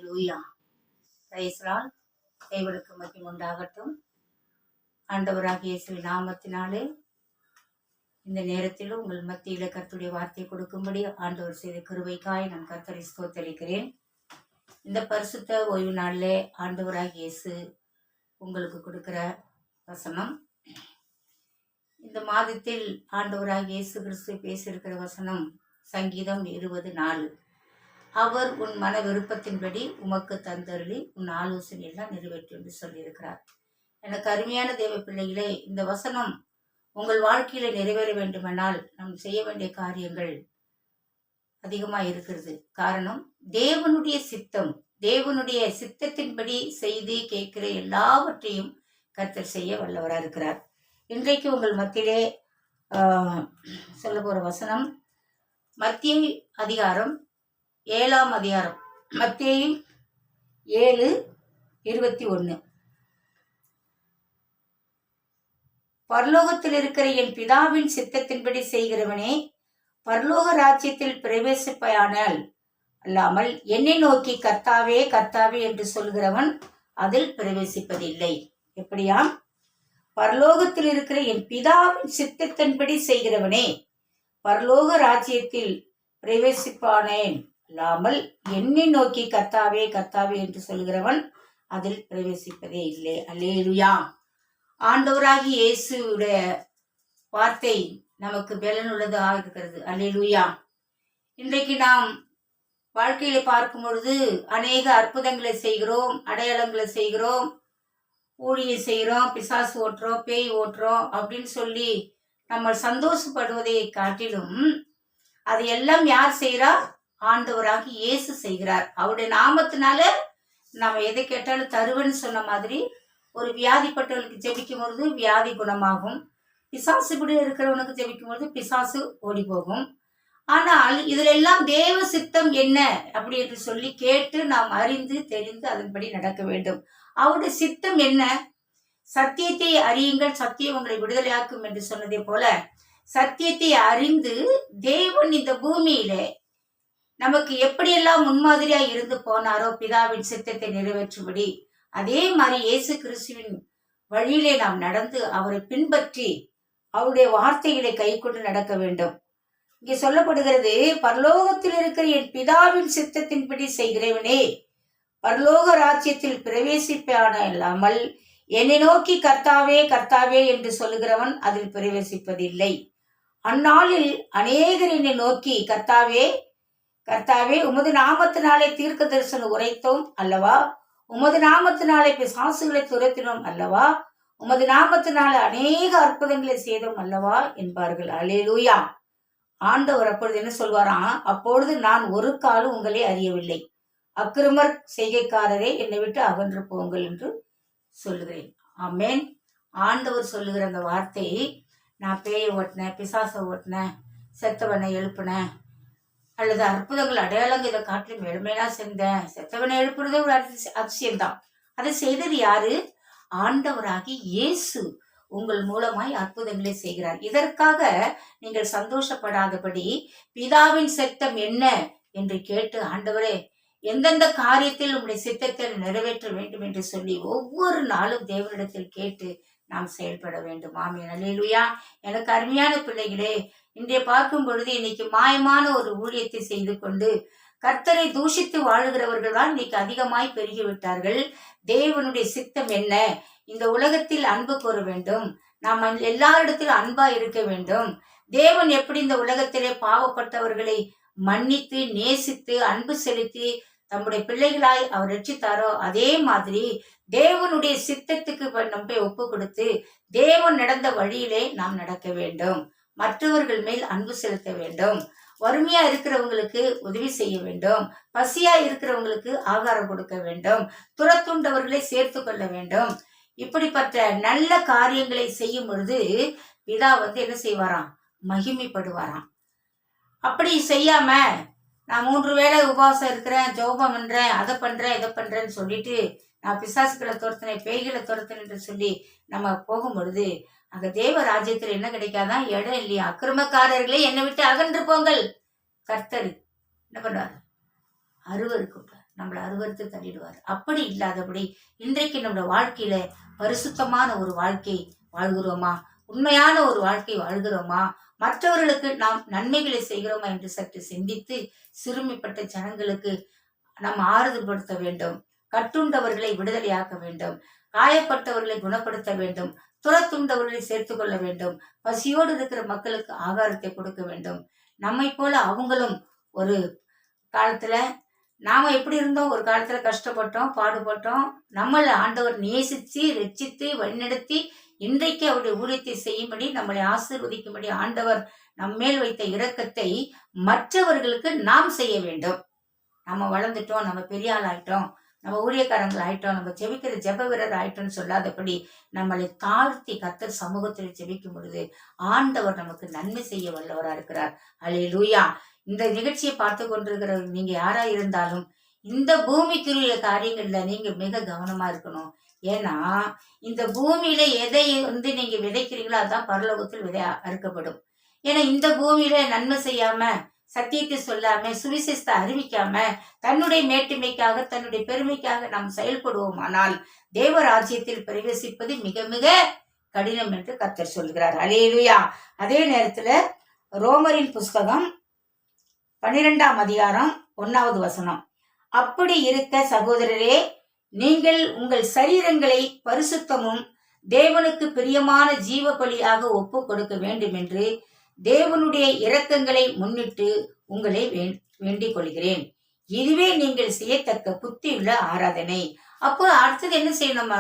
அல்லேலூயா. Price Lord. தேவனுக்கு மகிமை உண்டாகட்டும். ஆண்டவராகிய இயேசுவின் நாமத்தினாலே இந்த நேரத்தில் உங்கள் மத்தியில கர்த்தருடைய வார்த்தை கொடுக்கும்படி ஆண்டவர் செய்த கிருபைக்காய் நான் கர்த்தரை ஸ்தோத்தரிக்கிறேன். இந்த பரிசுத்த ஓய்வு நாளிலே ஆண்டவராகிய இயேசு உங்களுக்கு கொடுக்கிற வசனம், இந்த மாதத்தில் ஆண்டவராகிய இயேசு கிறிஸ்து பேசியிருக்கிற வசனம் சங்கீதம் 20:4. அவர் உன் மன விருப்பத்தின்படி உமக்கு தந்தருளி உன் ஆலோசனையெல்லாம் நிறைவேற்றும் என்று சொல்லியிருக்கிறார். எனக்கு அருமையான தேவ பிள்ளைகளே, இந்த வசனம் உங்கள் வாழ்க்கையில நிறைவேற வேண்டுமென்றால் நாம் செய்ய வேண்டிய காரியங்கள் அதிகமாக இருக்கிறது. காரணம், தேவனுடைய சித்தம், தேவனுடைய சித்தத்தின்படி செய்து கேட்கிற எல்லாவற்றையும் கர்த்தர் செய்ய வல்லவராக இருக்கிறார். இன்றைக்கு உங்கள் மத்தியிலே சொல்ல போற வசனம் மத்தேயு அதிகாரம் 7ஆம் அதிகாரம், மத்தேயு 7:21. பரலோகத்தில் இருக்கிற என் பிதாவின் சித்தத்தின்படி செய்கிறவனே பரலோக ராஜ்யத்தில் பிரவேசிப்பாயானால் அல்லாமல் என்னை நோக்கி கர்த்தாவே கர்த்தாவே என்று சொல்கிறவன் அதில் பிரவேசிப்பதில்லை. எப்படியாம்? பரலோகத்தில் இருக்கிற என் பிதாவின் சித்தத்தின்படி செய்கிறவனே பரலோக ராஜ்யத்தில் பிரவேசிப்பானேன் அல்லாமல் என்னை நோக்கி கர்த்தாவே கர்த்தாவே என்று சொல்கிறவன் அதில் பிரவேசிப்பதே இல்லை. அல்லேலூயா. ஆண்டவராகி இயேசுடைய வார்த்தை நமக்கு பலனுள்ளதாக இருக்கிறது. அல்லேலூயா. இன்றைக்கு நாம் வாழ்க்கையில பார்க்கும் பொழுது அநேக அற்புதங்களை செய்கிறோம், அடையாளங்களை செய்கிறோம், ஊழியம் செய்கிறோம், பிசாசு ஓட்டுறோம், பேய் ஓட்டுறோம் அப்படின்னு சொல்லி நம்ம சந்தோஷப்படுவதை காட்டிலும் அது எல்லாம் யார் செய்கிறா? ஆண்டவராகி இயேசு செய்கிறார். அவருடைய நாமத்தினால நம்ம எதை கேட்டாலும் தருவன்னு சொன்ன மாதிரி ஒரு வியாதிப்பட்டவர்களுக்கு ஜெபிக்கும் பொழுது வியாதி குணமாகும். பிசாசு இப்படி இருக்கிறவனுக்கு ஜெபிக்கும் பொழுது பிசாசு ஓடி போகும். ஆனால் இதுல எல்லாம் தேவ சித்தம் என்ன அப்படி என்று சொல்லி கேட்டு நாம் அறிந்து தெரிந்து அதன்படி நடக்க வேண்டும். அவருடைய சித்தம் என்ன? சத்தியத்தை அறியுங்கள், சத்தியம் உங்களை விடுதலையாக்கும் என்று சொன்னதே போல சத்தியத்தை அறிந்து தேவன் இந்த பூமியிலே நமக்கு எப்படியெல்லாம் முன்மாதிரியா இருந்து போனாரோ பிதாவின் சித்தத்தை நிறைவேற்றும்படி, அதே மாதிரி இயேசு கிறிஸ்துவின் வழியிலே நாம் நடந்து அவரை பின்பற்றி அவருடைய வார்த்தைகளை கை கொண்டு நடக்க வேண்டும். இங்கே சொல்லப்படுகிறது, பரலோகத்தில் இருக்கிற என் பிதாவின் சித்தத்தின்படி செய்கிறவனே பரலோக ராஜ்யத்தில் பிரவேசிப்பான இல்லாமல் என்னை நோக்கி கர்த்தாவே கர்த்தாவே என்று சொல்லுகிறவன் அதில் பிரவேசிப்பதில்லை. அந்நாளில் அநேகர் என்னை நோக்கி கர்த்தாவே கர்த்தாவே உமது நாமத்தினாலே தீர்க்க தரிசனம் உரைத்தோம் அல்லவா, உமது நாமத்தினாலே பிசாசுகளை துரத்தினோம் அல்லவா, உமது நாமத்தினாலே அநேக அற்புதங்களை செய்தோம் அல்லவா என்பார்கள். அல்லேலூயா. ஆண்டவர் அப்பொழுது என்ன சொல்வாராம்? அப்பொழுது நான் ஒரு காலம் உங்களை அறியவில்லை, அக்கிரமர் செய்கைக்காரரே என்னை விட்டு அகன்று போங்கள் என்று சொல்லுகிறேன். ஆமேன். ஆண்டவர் சொல்லுகிற அந்த வார்த்தை, நான் பேயை ஓட்டினேன், பிசாசை ஓட்டினேன், செத்தவனை எழுப்பினேன், அல்லது அற்புதங்கள் அடையாளங்கள் இதை காட்டிலும் எளிமையா செஞ்சேன், செத்தவனை எழுப்புறதே ஒரு அதிசயம்தான். அதை செய்தது யாரு? ஆண்டவராகி இயேசு உங்கள் மூலமாய் அற்புதங்களை செய்கிறார். இதற்காக நீங்கள் சந்தோஷப்படாதபடி பிதாவின் சித்தம் என்ன என்று கேட்டு, ஆண்டவரே எந்தெந்த காரியத்தில் உங்களுடைய சித்தத்தை நிறைவேற்ற வேண்டும் என்று சொல்லி ஒவ்வொரு நாளும் தேவனிடத்தில் கேட்டு நாம் செயல்பட வேண்டும். ஆமென். அல்லேலூயா. எனக்கு அருமையான பிள்ளைகளே, இன்றைய பார்க்கும் பொழுது இன்னைக்கு மாயமான ஒரு ஊழியத்தை செய்து கொண்டு கர்த்தரை தூஷித்து வாழுகிறவர்கள் தான் இன்னைக்கு அதிகமாய் பெருகிவிட்டார்கள். தேவனுடைய சித்தம் என்ன? இந்த உலகத்தில் அன்பு கூற வேண்டும், நாம் எல்லாரிடத்திலும் அன்பா இருக்க வேண்டும். தேவன் எப்படி இந்த உலகத்திலே பாவப்பட்டவர்களை மன்னித்து நேசித்து அன்பு செலுத்தி தம்முடைய பிள்ளைகளாய் அவர் ரட்சித்தாரோ, அதே மாதிரி தேவனுடைய சித்தத்துக்கு நம்ம ஒப்பு கொடுத்து தேவன் நடந்த வழியிலே நாம் நடக்க வேண்டும். மற்றவர்கள் மேல் அன்பு செலுத்த வேண்டும். வறுமையா இருக்கிறவங்களுக்கு உதவி செய்ய வேண்டும். பசியா இருக்கிறவங்களுக்கு ஆகாரம் கொடுக்க வேண்டும். துரத்துண்டவர்களை சேர்த்து கொள்ள வேண்டும். இப்படிப்பட்ட நல்ல காரியங்களை செய்யும் பொழுது பிதா என்ன செய்வாராம்? மகிமைப்படுவாராம். அப்படி செய்யாம நான் 3 வேளை உபவாசம் இருக்கிறேன், ஜோபம் பண்றேன், அதை பண்றேன், இதை பண்றேன்னு சொல்லிட்டு நான் பிசாசுகளை துரத்தினேன், பேய்களை துரத்தினேன் என்று சொல்லி நம்ம போகும் பொழுது அங்க தேவ ராஜ்யத்துல என்ன கிடைக்காதான்? இடம் இல்லையா? அக்கிரமக்காரர்களே என்னை விட்டு அகன்று போங்கள். கர்த்தர் என்ன பண்றாரு? அருவருக்கு நம்மளை அருவருத்து தள்ளிடுவார். அப்படி இல்லாதபடி இன்றைக்கு நம்முடைய வாழ்க்கையில பரிசுத்தமான ஒரு வாழ்க்கை வாழ்கிறோமா, உண்மையான ஒரு வாழ்க்கை வாழ்கிறோமா, மற்றவர்களுக்கு நாம் நன்மைகளை செய்கிறோமா என்று சற்று சிந்தித்து சிறுமிப்பட்ட ஜனங்களுக்கு நாம் ஆறுதல் படுத்த வேண்டும். கட்டுண்டவர்களை விடுதலையாக்க வேண்டும். காயப்பட்டவர்களை குணப்படுத்த வேண்டும். துரத்துண்டவர்களை சேர்த்துக் கொள்ள வேண்டும். பசியோடு இருக்கிற மக்களுக்கு ஆகாரத்தை கொடுக்க வேண்டும். நம்மை போல அவங்களும் ஒரு காலத்துல நாம எப்படி இருந்தோம், ஒரு காலத்துல கஷ்டப்பட்டோம், பாடுபட்டோம். நம்மளை ஆண்டவர் நேசித்து ரட்சித்து வழிநடத்தி இன்றைக்கு அவருடைய ஊழியத்தை செய்யும்படி நம்மளை ஆசீர்வதிக்கும்படி ஆண்டவர் நம்மேல் வைத்த இரக்கத்தை மற்றவர்களுக்கு நாம் செய்ய வேண்டும். நம்ம வளர்ந்துட்டோம், நம்ம பெரிய ஆள் ஆயிட்டோம், நம்ம ஊழியக்காரங்கள் ஆயிட்டோம், நம்ம ஜெபிக்கிற ஜெப வீரர் ஆயிட்டோம்னு சொல்லாதபடி நம்மளை தாழ்த்தி கர்த்தர் சமூகத்தில் ஜெபிக்கும் பொழுது ஆண்டவர் நமக்கு நன்மை செய்ய வல்லவரா இருக்கிறார். அல்லேலூயா. இந்த நிகழ்ச்சியை பார்த்து கொண்டிருக்கிற நீங்க யாரா இருந்தாலும் இந்த பூமிக்குரிய காரியங்கள்ல நீங்க மிக கவனமா இருக்கணும். ஏன்னா இந்த பூமியில எதை நீங்க விதைக்கிறீங்களோ அதான் பரலோகத்தில் விதை அறுக்கப்படும். ஏன்னா இந்த பூமியில நன்மை செய்யாம, சத்தியத்தை சொல்லாம, சுவிசேஷத்தை அறிவிக்காம, தன்னுடைய மேட்டுமைக்காக தன்னுடைய பெருமைக்காக நாம் செயல்படுவோமானால் தேவ ராஜ்யத்தில் பிரவேசிப்பது மிக மிக கடினம் என்று கர்த்தர் சொல்கிறார். அல்லேலூயா. அதே நேரத்துல ரோமரின் புஸ்தகம் 12ஆம் அதிகாரம் 1வது வசனம், அப்படி இருக்க சகோதரரே, நீங்கள் உங்கள் சரீரங்களை பரிசுத்தமும் தேவனுக்கு பிரியமான ஜீவ பலியாக ஒப்பு கொடுக்க வேண்டும் என்று தேவனுடைய இரக்கங்களை முன்னிட்டு உங்களை வேண்டிக் கொள்கிறேன். இதுவே நீங்கள் செய்யத்தக்க புத்தியுள்ள ஆராதனை. அப்போ அடுத்தது என்ன செய்யணும்?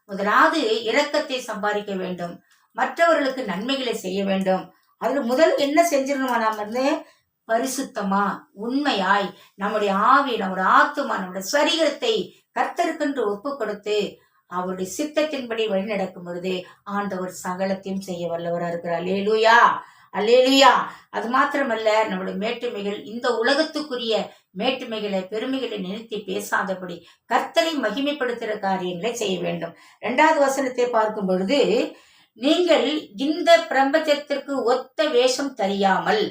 முதலாவது இரக்கத்தை சம்பாதிக்க வேண்டும், மற்றவர்களுக்கு நன்மைகளை செய்ய வேண்டும். அதுல முதல் என்ன செஞ்சிடணுமா? நாம பரிசுத்தமா உண்மையாய் நம்முடைய ஆவி, நம்முடைய ஆத்துமா, நம்முடைய சரீரத்தை கர்த்தருக்கென்று ஒப்பு கொடுத்து அவருடைய சித்தத்தின்படி வழி நடக்கும் பொழுது ஆண்டவர் சகலத்தையும் செய்ய வல்லவரா இருக்கிறார். அல்லேலூயா, அல்லேலூயா. அது மாத்திரமல்ல, நம்முடைய மேட்டுமைகள் இந்த உலகத்துக்குரிய மேட்டுமைகளை பெருமைகளை நிறுத்தி பேசாதபடி கர்த்தரை மகிமைப்படுத்துகிற காரியங்களை செய்ய வேண்டும். 2வது வசனத்தை பார்க்கும் பொழுது, நீங்கள் இந்த பிரபஞ்சத்திற்கு ஒத்த வேஷம் தெரியாமல்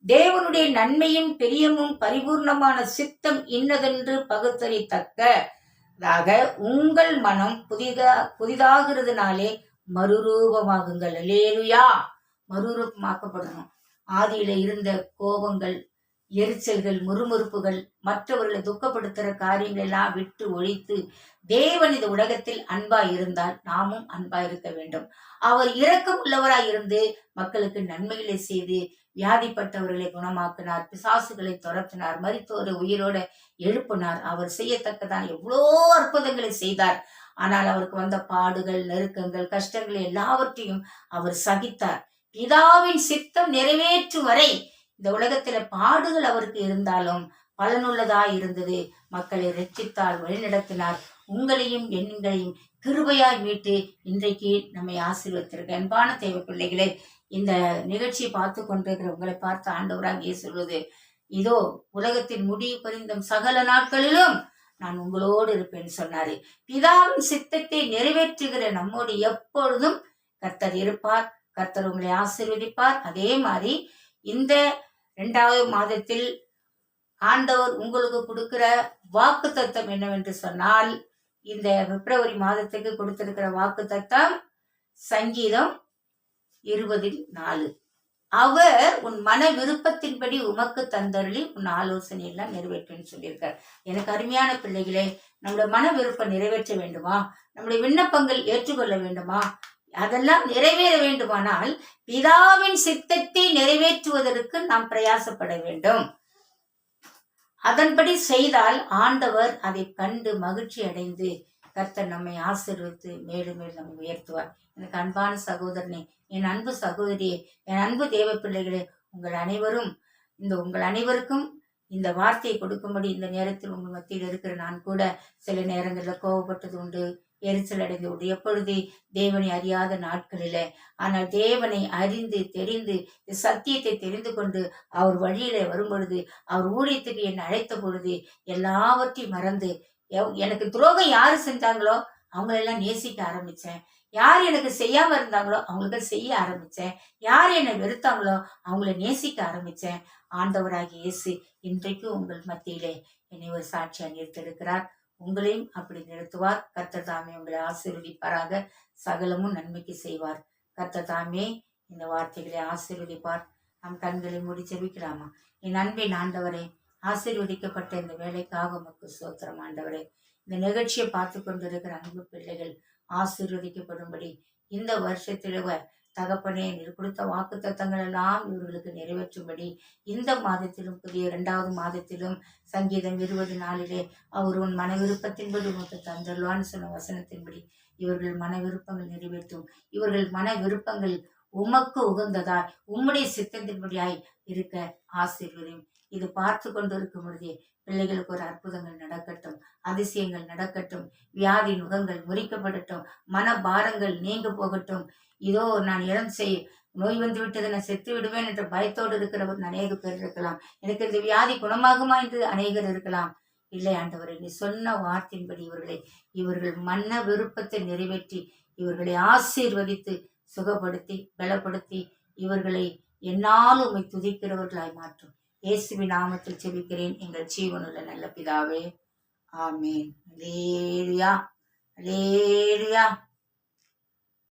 தேவனுடைய நன்மையும் பிரியமும் பரிபூர்ணமான சித்தம் இன்னதென்று பகுத்தறித்தக்கதாக உங்கள் மனம் புதிதாகிறதுனாலே மறுரூபமாகுங்கள். அல்லேலூயா. மறுரூபமாக்கப்படணும். ஆதியில இருந்த கோபங்கள், எரிச்சல்கள், முறுமுறுப்புகள், மற்றவர்களை துக்கப்படுத்துற காரியங்கள் எல்லாம் விட்டு ஒழித்து தேவன் இந்த உலகத்தில் அன்பாய் இருந்தால் நாமும் அன்பாய் இருக்க வேண்டும். அவர் இரக்கம் உள்ளவராய் இருந்து மக்களுக்கு நன்மைகளை செய்து வியாதிப்பட்டவர்களை குணமாக்கினார், பிசாசுகளை துரத்தினார், மரித்தோரை உயிரோட எழுப்பினார். அவர் செய்யத்தக்கதான் எவ்வளோ அற்புதங்களை செய்தார். ஆனால் அவருக்கு வந்த பாடுகள், நெருக்கங்கள், கஷ்டங்கள் எல்லாவற்றையும் அவர் சகித்தார். பிதாவின் சித்தம் நிறைவேற்றும் வரை இந்த உலகத்துல பாடுகள் அவருக்கு இருந்தாலும் பலனுள்ளதாய் இருந்தது. மக்களை ரட்சித்தார், வழிநடத்தினார். உங்களையும் எண்களையும் கிருபையாய் மீட்டு இன்றைக்கு நம்மை ஆசீர்வதித்திருக்க அன்பான தேவ பிள்ளைகளே, இந்த நிகழ்ச்சியை பார்த்து கொண்டிருக்கிற உங்களை பார்த்து ஆண்டவராக சொல்வது, இதோ உலகத்தின் முடிவு பரிந்தும் சகல நாட்களிலும் நான் உங்களோடு இருப்பேன்னு சொன்னாரு. பிதாவின் சித்தத்தை நிறைவேற்றுகிற நம்மோடு எப்பொழுதும் கர்த்தர் இருப்பார். கர்த்தர் உங்களை ஆசீர்வதிப்பார். அதே மாதிரி இந்த 2வது மாதத்தில் ஆண்டவர் உங்களுக்கு கொடுக்கிற வாக்கு தத்தம் என்னவென்று சொன்னால், இந்த பிப்ரவரி மாதத்துக்கு கொடுத்திருக்கிற வாக்கு தத்தம் சங்கீதம் 20:4. அவர் உன் மன விருப்பத்தின்படி உமக்கு தந்தருளி உன் ஆலோசனை எல்லாம் நிறைவேற்றுன்னு சொல்லியிருக்கார். எனக்கு அருமையான பிள்ளைகளே, நம்முடைய மன விருப்பம் நிறைவேற்ற வேண்டுமா? நம்முடைய விண்ணப்பங்கள் ஏற்றுக்கொள்ள வேண்டுமா? அதெல்லாம் நிறைவேற வேண்டுமானால் பிதாவின் சித்தத்தை நிறைவேற்றுவதற்கு நாம் பிரயாசப்பட வேண்டும். அதன்படி செய்தால் ஆண்டவர் அதை கண்டு மகிழ்ச்சி அடைந்து கர்த்தர் நம்மை ஆசீர்வதித்து மேலும் மேலும் நம்மை உயர்த்துவார். எனக்கு அன்பான சகோதரனே, என் அன்பு சகோதரியே, என் அன்பு தேவ பிள்ளைகளே, உங்கள் அனைவருக்கும் இந்த வார்த்தையை கொடுக்கும்படி இந்த நேரத்தில் உங்கள் மத்தியில் இருக்கிற நான் கூட சில நேரங்களில் கோபப்பட்டது உண்டு, எரிச்சல் அடைந்து உண்டு. எப்பொழுது தேவனை அறியாத நாட்களில. ஆனால் தேவனை அறிந்து தெரிந்து சத்தியத்தை தெரிந்து கொண்டு அவர் வழியில வரும் பொழுது, அவர் ஊழியத்துக்கு என்னை அழைத்த பொழுது எல்லாவற்றையும் மறந்து எனக்கு துரோகம் யாரு செஞ்சாங்களோ அவங்களெல்லாம் நேசிக்க ஆரம்பிச்சேன். யார் எனக்கு செய்யாம இருந்தாங்களோ அவங்களுக்கு செய்ய ஆரம்பிச்சேன். யார் என்னை வெறுத்தாங்களோ அவங்கள நேசிக்க ஆரம்பிச்சேன். ஆண்டவராகிய இயேசு இன்றைக்கு உங்கள் மத்தியிலே என்னை ஒரு சாட்சியா நிறுத்திருக்கிறார். உங்களையும் அப்படி நிறுத்துவார். கர்த்தர் தாமே உங்களை ஆசீர்வதிப்பாராக. சகலமும் நன்மைக்கு செய்வார். கர்த்தர் தாமே இந்த வார்த்தைகளை ஆசீர்வதிப்பார். நம் கண்களை மூடி ஜெபிக்கலாமா? என் அன்பின் ஆண்டவரே, ஆசீர்வதிக்கப்பட்ட இந்த வேலைக்காக உமக்கு ஸ்தோத்திரம் ஆண்டவரே. இந்த நிகழ்ச்சியை பார்த்து கொண்டிருக்கிற அன்பு பிள்ளைகள் ஆசீர்வதிக்கப்படும்படி இந்த வருஷத்தில தகப்பனே நீர் கொடுத்த வாக்கு தத்தங்கள் எல்லாம் இவர்களுக்கு நிறைவேற்றும்படி இந்த மாதத்திலும் புதிய 2வது மாதத்திலும் சங்கீதம் 20 அவர் உன் மன விருப்பத்தின்படி உனக்கு தந்தருவான்னு சொன்ன வசனத்தின்படி இவர்கள் மன விருப்பங்கள் நிறைவேற்றும். இவர்கள் மன விருப்பங்கள் உமக்கு உகந்ததாய் உம்முடைய சித்தத்தின்படியாய் இருக்க ஆசீர்வதியும். இது பார்த்து கொண்டு இருக்கும் பொழுதே பிள்ளைகளுக்கு ஒரு அற்புதங்கள் நடக்கட்டும், அதிசயங்கள் நடக்கட்டும், வியாதி நுகங்கள் முறிக்கப்படட்டும், மன பாரங்கள் நீங்க போகட்டும். இதோ நான் நோய் வந்து விட்டது, நான் செத்து விடுவேன் என்ற பயத்தோடு இருக்கிறவர் அநேக பேர் இருக்கலாம். எனக்கு இந்த வியாதி குணமாகுமா என்று அநேகர் இருக்கலாம். இல்லை ஆண்டவரே, நீ சொன்ன வார்த்தையின்படி இவர்கள் மன விருப்பத்தை நிறைவேற்றி இவர்களை ஆசீர்வதித்து சுகப்படுத்தி பலப்படுத்தி இவர்களை என்னாலும் உம்மை துதிக்கிறவர்களாய் மாற்றும். இயேசுவின் நாமத்தில் ஜெபிக்கிறேன் எங்கள் ஜீவனுள்ள நல்ல பிதாவே, ஆமேன். அல்லேலூயா, அல்லேலூயா.